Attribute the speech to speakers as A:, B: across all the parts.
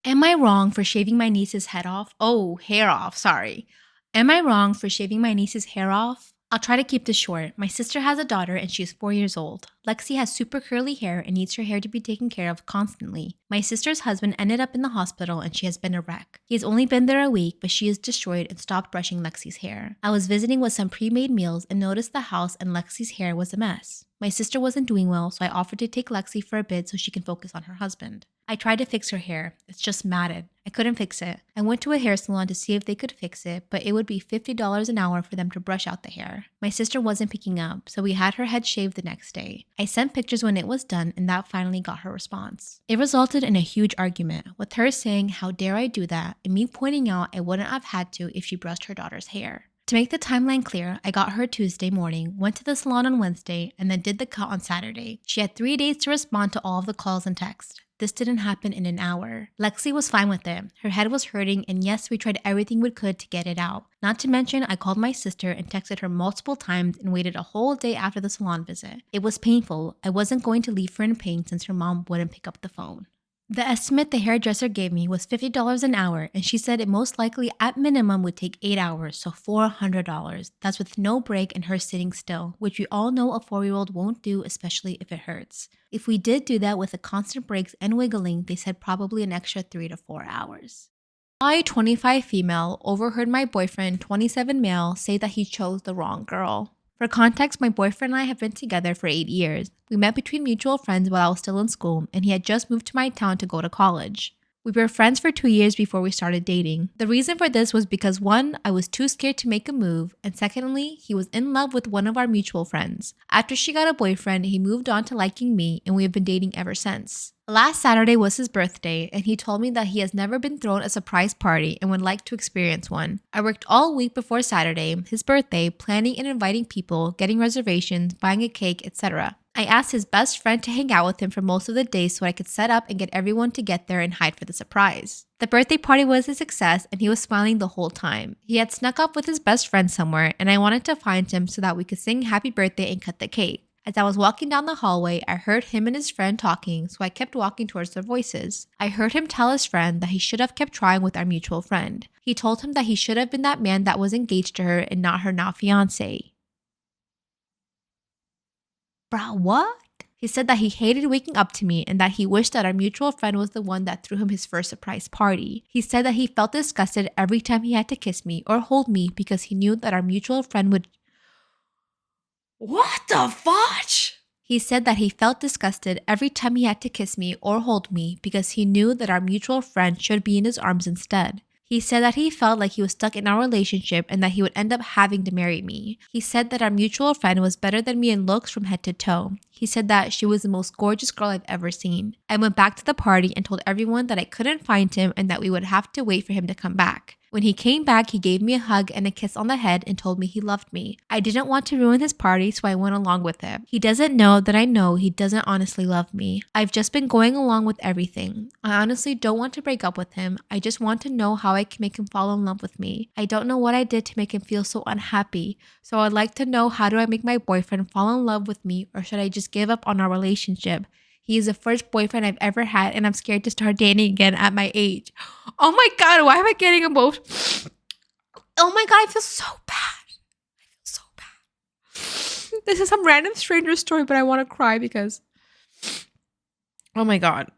A: Am I wrong for shaving my niece's head off? Oh, hair off, sorry. Am I wrong for shaving my niece's hair off? I'll try to keep this short. My sister has a daughter and she is 4 years old. Lexi has super curly hair and needs her hair to be taken care of constantly. My sister's husband ended up in the hospital and she has been a wreck. He has only been there a week, but she is destroyed and stopped brushing Lexi's hair. I was visiting with some pre-made meals and noticed the house and Lexi's hair was a mess. My sister wasn't doing well, so I offered to take Lexi for a bit so she can focus on her husband. I tried to fix her hair. It's just matted. I couldn't fix it. I went to a hair salon to see if they could fix it, but it would be $50 an hour for them to brush out the hair. My sister wasn't picking up, so we had her head shaved the next day. I sent pictures when it was done, and that finally got her response. It resulted in a huge argument, with her saying, "How dare I do that?" and me pointing out I wouldn't have had to if she brushed her daughter's hair. To make the timeline clear, I got her Tuesday morning, went to the salon on Wednesday, and then did the cut on Saturday. She had 3 days to respond to all of the calls and texts. This didn't happen in an hour. Lexi was fine with it. Her head was hurting, and yes, we tried everything we could to get it out. Not to mention, I called my sister and texted her multiple times and waited a whole day after the salon visit. It was painful. I wasn't going to leave her in pain since her mom wouldn't pick up the phone. The estimate the hairdresser gave me was $50 an hour, and she said it most likely at minimum would take 8 hours, so $400. That's with no break and her sitting still, which we all know a 4-year-old won't do, especially if it hurts. If we did do that with the constant breaks and wiggling, they said probably an extra 3 to 4 hours. I, 25 female, overheard my boyfriend, 27 male, say that he chose the wrong girl. For context, my boyfriend and I have been together for 8 years. We met between mutual friends while I was still in school, and he had just moved to my town to go to college. We were friends for 2 years before we started dating. The reason for this was because 1, I was too scared to make a move, and secondly, he was in love with one of our mutual friends. After she got a boyfriend, he moved on to liking me, and we have been dating ever since. Last Saturday was his birthday, and he told me that he has never been thrown a surprise party and would like to experience one. I worked all week before Saturday, his birthday, planning and inviting people, getting reservations, buying a cake, etc. I asked his best friend to hang out with him for most of the day so I could set up and get everyone to get there and hide for the surprise. The birthday party was a success and he was smiling the whole time. He had snuck up with his best friend somewhere and I wanted to find him so that we could sing happy birthday and cut the cake. As I was walking down the hallway, I heard him and his friend talking, so I kept walking towards their voices. I heard him tell his friend that he should have kept trying with our mutual friend. He told him that he should have been that man that was engaged to her and not her now fiancé. Bruh, what? He said that he hated waking up to me and that he wished that our mutual friend was the one that threw him his first surprise party. He said that he felt disgusted every time he had to kiss me or hold me because he knew that our mutual friend would... What the fudge? He said that he felt disgusted every time he had to kiss me or hold me because he knew that our mutual friend should be in his arms instead. He said that he felt like he was stuck in our relationship and that he would end up having to marry me. He said that our mutual friend was better than me in looks from head to toe. He said that she was the most gorgeous girl I've ever seen. I went back to the party and told everyone that I couldn't find him and that we would have to wait for him to come back. When he came back, he gave me a hug and a kiss on the head and told me he loved me. I didn't want to ruin his party, so I went along with it. He doesn't know that I know he doesn't honestly love me. I've just been going along with everything. I honestly don't want to break up with him. I just want to know how I can make him fall in love with me. I don't know what I did to make him feel so unhappy, so I'd like to know, how do I make my boyfriend fall in love with me, or should I just give up on our relationship? He is the first boyfriend I've ever had and I'm scared to start dating again at my age. Oh my God, why am I getting emotional? Oh my God, I feel so bad. I feel so bad. This is some random stranger story, but I want to cry because... Oh my God.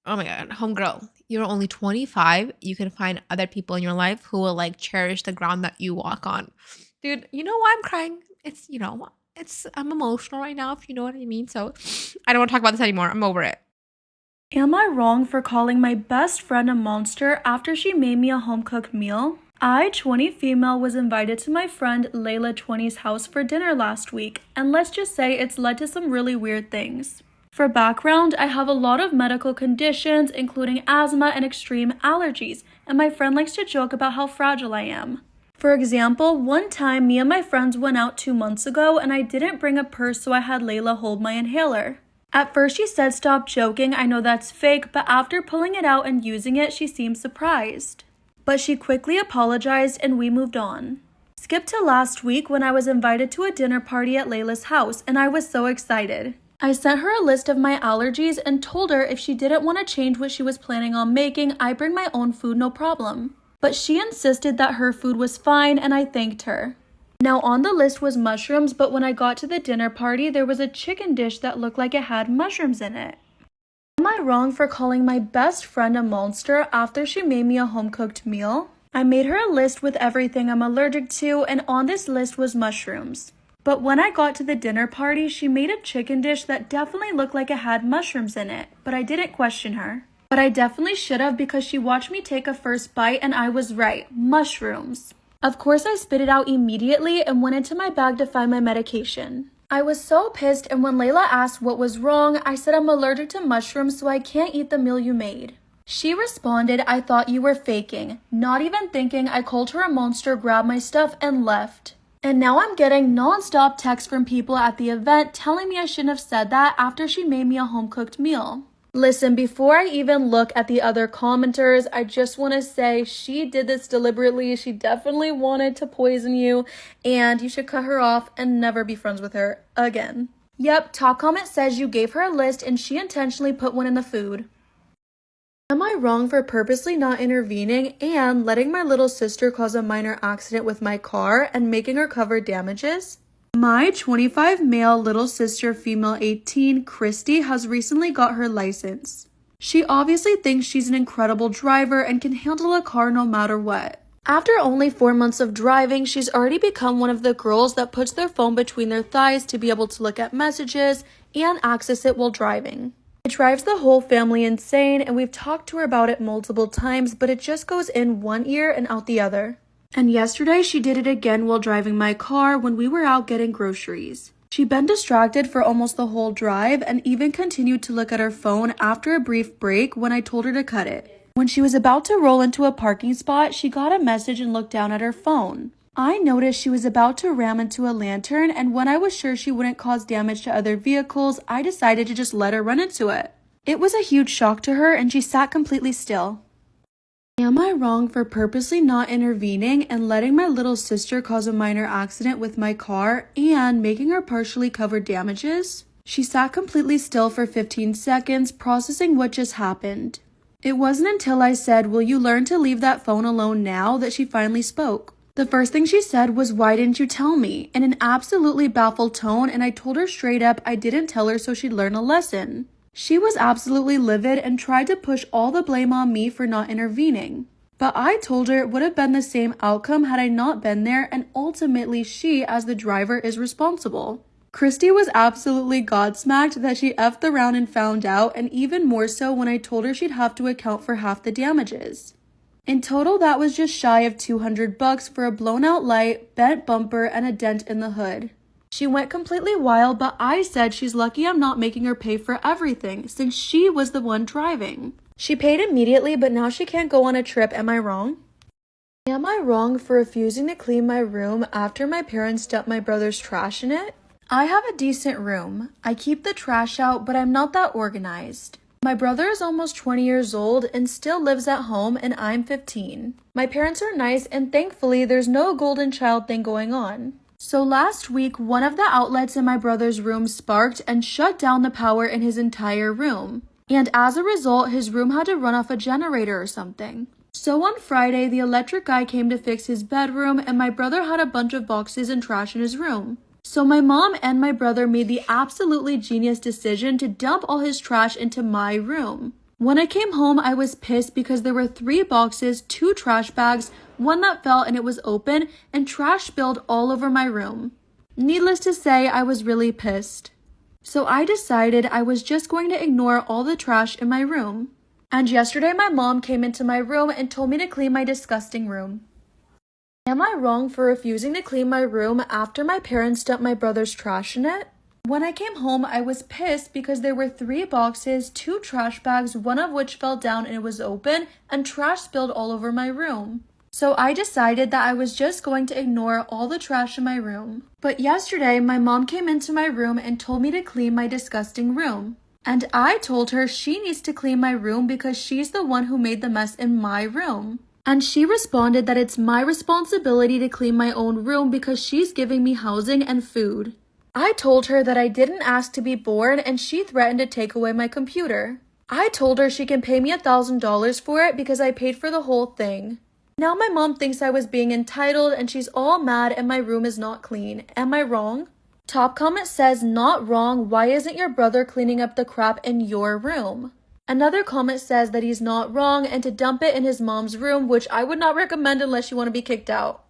A: Oh my God, homegirl, you're only 25. You can find other people in your life who will like cherish the ground that you walk on. Dude, you know why I'm crying? It's, you know, I'm emotional right now, if you know what I mean. So I don't want to talk about this anymore. I'm over it.
B: Am I wrong for calling my best friend a monster after she made me a home-cooked meal? I, 20 female, was invited to my friend Layla 20's house for dinner last week, and let's just say it's led to some really weird things. For background, I have a lot of medical conditions, including asthma and extreme allergies, and my friend likes to joke about how fragile I am. For example, one time me and my friends went out 2 months ago and I didn't bring a purse, so I had Layla hold my inhaler. At first she said stop joking, I know that's fake, but after pulling it out and using it, she seemed surprised. But she quickly apologized and we moved on. Skip to last week when I was invited to a dinner party at Layla's house and I was so excited. I sent her a list of my allergies and told her if she didn't want to change what she was planning on making, I bring my own food, no problem. But she insisted that her food was fine and I thanked her. Now on the list was mushrooms, but when I got to the dinner party, there was a chicken dish that looked like it had mushrooms in it. Am I wrong for calling my best friend a monster after she made me a home-cooked meal? I made her a list with everything I'm allergic to, and on this list was mushrooms. But when I got to the dinner party, she made a chicken dish that definitely looked like it had mushrooms in it, but I didn't question her. But I definitely should have because she watched me take a first bite and I was right, mushrooms. Of course, I spit it out immediately and went into my bag to find my medication. I was so pissed, and when Layla asked what was wrong, I said I'm allergic to mushrooms, so I can't eat the meal you made. She responded, I thought you were faking. Not even thinking, I called her a monster, grabbed my stuff, and left. And now I'm getting non-stop texts from people at the event telling me I shouldn't have said that after she made me a home-cooked meal. Listen, before I even look at the other commenters, I just want to say she did this deliberately. She definitely wanted to poison you, and you should cut her off and never be friends with her again. Yep, top comment says you gave her a list and she intentionally put one in the food. Am I wrong for purposely not intervening and letting my little sister cause a minor accident with my car and making her cover damages? My 25 male little sister, female 18, Christy, has recently got her license. She obviously thinks she's an incredible driver and can handle a car no matter what. After only 4 months of driving, she's already become one of the girls that puts their phone between their thighs to be able to look at messages and access it while driving. It drives the whole family insane, and we've talked to her about it multiple times, but it just goes in one ear and out the other. And yesterday she did it again while driving my car when we were out getting groceries. She'd been distracted for almost the whole drive and even continued to look at her phone after a brief break when I told her to cut it. When she was about to roll into a parking spot, she got a message and looked down at her phone. I noticed she was about to ram into a lantern, and when I was sure she wouldn't cause damage to other vehicles, I decided to just let her run into it. It was a huge shock to her, and she sat completely still. Am I wrong for purposely not intervening and letting my little sister cause a minor accident with my car and making her partially cover damages? She sat completely still for 15 seconds, processing what just happened. It wasn't until I said, "Will you learn to leave that phone alone now?" that she finally spoke. The first thing she said was, "Why didn't you tell me?" in an absolutely baffled tone, and I told her straight up I didn't tell her so she'd learn a lesson. She was absolutely livid and tried to push all the blame on me for not intervening. But I told her it would have been the same outcome had I not been there, and ultimately she, as the driver, is responsible. Christy was absolutely godsmacked that she effed around and found out, and even more so when I told her she'd have to account for half the damages. In total, that was just shy of $200 for a blown out light, bent bumper, and a dent in the hood. She went completely wild, but I said she's lucky I'm not making her pay for everything, since she was the one driving. She paid immediately, but now she can't go on a trip. Am I wrong? Am I wrong for refusing to clean my room after my parents dumped my brother's trash in it? I have a decent room. I keep the trash out, but I'm not that organized. My brother is almost 20 years old and still lives at home, and I'm 15. My parents are nice, and thankfully there's no golden child thing going on. So last week, one of the outlets in my brother's room sparked and shut down the power in his entire room. And as a result, his room had to run off a generator or something. So on Friday, the electric guy came to fix his bedroom, and my brother had a bunch of boxes and trash in his room. So my mom and my brother made the absolutely genius decision to dump all his trash into my room. When I came home, I was pissed because there were 3 boxes, 2 trash bags, one that fell and it was open, and trash spilled all over my room. Needless to say, I was really pissed. So I decided I was just going to ignore all the trash in my room. And yesterday my mom came into my room and told me to clean my disgusting room. Am I wrong for refusing to clean my room after my parents dumped my brother's trash in it? When I came home, I was pissed because there were 3 boxes, 2 trash bags, one of which fell down and it was open, and trash spilled all over my room. So I decided that I was just going to ignore all the trash in my room. But yesterday, my mom came into my room and told me to clean my disgusting room. And I told her she needs to clean my room because she's the one who made the mess in my room. And she responded that it's my responsibility to clean my own room because she's giving me housing and food. I told her that I didn't ask to be born and she threatened to take away my computer. I told her she can pay me $1,000 for it because I paid for the whole thing. Now my mom thinks I was being entitled and she's all mad and my room is not clean. Am I wrong? Top comment says, not wrong, why isn't your brother cleaning up the crap in your room? Another comment says that he's not wrong and to dump it in his mom's room, which I would not recommend unless you want to be kicked out.